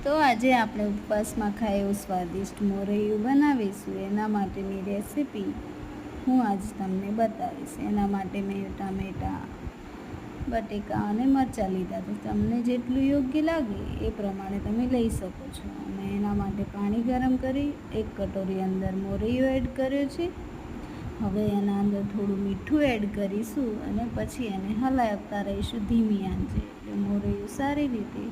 તો આજે આપણે ઉપવાસમાં ખાય એવું સ્વાદિષ્ટ મોરૈયું બનાવીશું. એના માટેની રેસીપી હું આજ તમને બતાવીશ. એના માટે મેં ટામેટાં, બટેકા અને મરચાં લીધા છે. તમને જેટલું યોગ્ય લાગે એ પ્રમાણે તમે લઈ શકો છો. અને એના માટે પાણી ગરમ કરી 1 કટોરી અંદર મોરૈયું એડ કર્યો છે. હવે એના અંદર થોડું મીઠું એડ કરીશું અને પછી એને હલાવતા રહીશું ધીમી આંચે. એટલે મોરૈયું સારી રીતે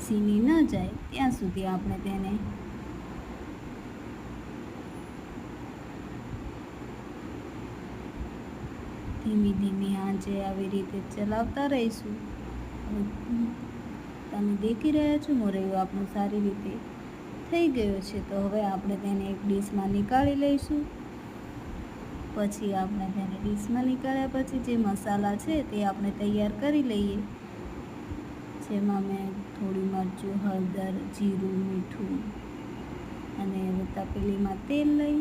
સીની ન જાય ત્યાં સુધી આપણે તેને ધીમી ધીમી આંચે આવી રીતે ચલાવતા રહીશું. તમે દેખી રહ્યા છો મોરૈયું આપણું સારી રીતે થઈ ગયો છે. તો હવે આપણે તેને એક ડીશમાં નીકાળી લઈશું. પછી આપણે તેને ડીશમાં નીકાળ્યા પછી જે મસાલા છે તે આપણે તૈયાર કરી લઈએ. જેમાં મેં થોડી મરચું, હળદર, જીરું, મીઠું અને તપેલીમાં તેલ લઈ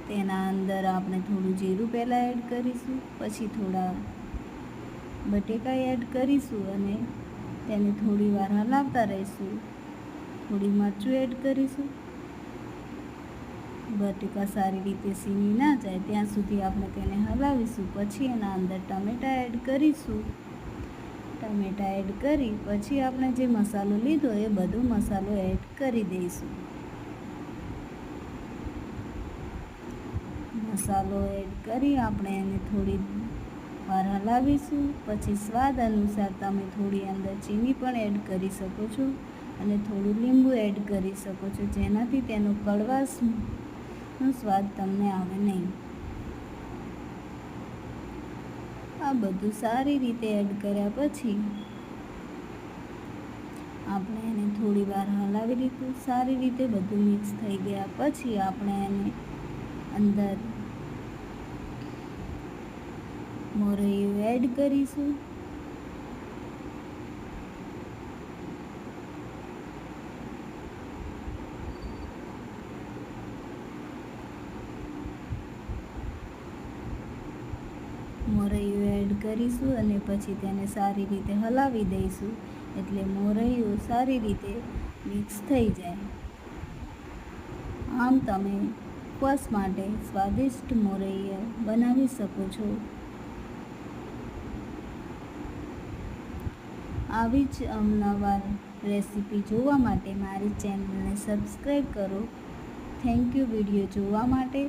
તેના અંદર આપણે થોડું જીરું પહેલાં એડ કરીશું. પછી થોડા બટેકા એડ કરીશું અને તેને થોડી વાર હલાવતા રહીશું. થોડી મરચું એડ કરીશું. બટેકા સારી રીતે સીની ના જાય ત્યાં સુધી આપણે તેને હલાવીશું. પછી એના અંદર ટામેટાં એડ કરીશું. ટામેટાં એડ કરી પછી આપણે જે મસાલો લીધો એ બધો મસાલો એડ કરી દઈશું. મસાલો એડ કરી આપણે એને થોડી વાર હલાવીશું. પછી સ્વાદ અનુસાર તમે થોડી અંદર ચીની પણ એડ કરી શકો છો અને થોડું લીંબુ એડ કરી શકો છો, જેનાથી તેનો કડવાશનો સ્વાદ તમને આવે નહીં. આ બધું સારી રીતે એડ કર્યા પછી આપણે એને થોડી વાર હલાવી લીધું. સારી રીતે બધું મિક્સ થઈ ગયા પછી આપણે એને અંદર મોરૈયું એડ કરીશું. મોરૈયું એડ કરીશું અને પછી તેને સારી રીતે હલાવી દઈશું. એટલે મોરૈયું સારી રીતે મિક્સ થઈ જાય. આમ તમે ઉપવાસ માટે સ્વાદિષ્ટ મોરૈયું બનાવી શકો છો. આવી જ અવનવાર રેસીપી જોવા માટે મારી ચેનલને સબસ્ક્રાઈબ કરો. થેન્ક યુ વિડીયો જોવા માટે.